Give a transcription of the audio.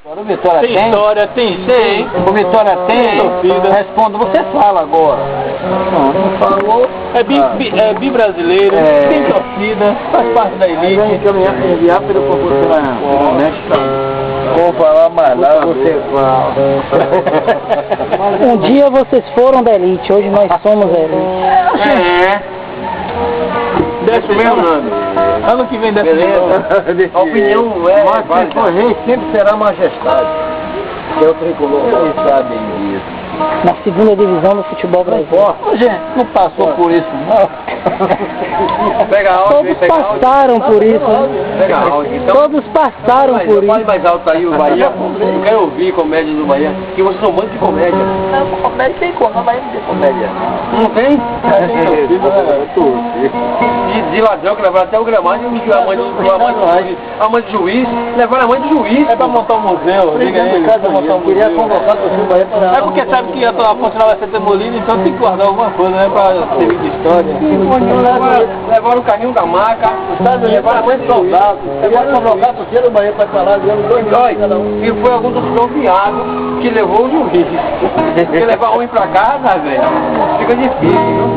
O Vitória tem história, tem. O Vitória tem. Responda, você fala agora. Não falou. É bi-brasileiro, tem torcida, faz parte da elite. Vai enviar pelo proporcionamento. Vou falar mais nada, você fala. Um dia vocês foram da elite, hoje nós somos a elite. Desce mesmo, Nando. Ano que vem desce Beleza? A opinião é... Mas quem for rei sempre será majestade. Que é o tricolor. Eles sabem disso. Na segunda divisão do futebol brasileiro. Gente, não passou por isso, não. Pega áudio, Todos passaram por isso. Pega áudio. Então, Todos passaram por fale isso. mais alto aí o Bahia. Eu quero ouvir comédia do Bahia. Que vocês são muito de comédia. Não, comédia tem como, mas não tem comédia. Não tem? De ladrão que levaram até o gramado e a mãe do juiz. Levaram a mãe do juiz. É pra montar um museu, liga aí. Eu queria convocar o Bahia para... É porque sabe que a Ponte Nova vai ser demolida, então tem que guardar alguma coisa, né? Pra servir de história. Levaram o carrinho da maca, levaram a mãe do soldado. Queria convocar o Tiro Bahia para falar de ano 2000. E foi algum torcedor viado que levou o juiz. Porque levar homem pra casa, velho, fica difícil, viu?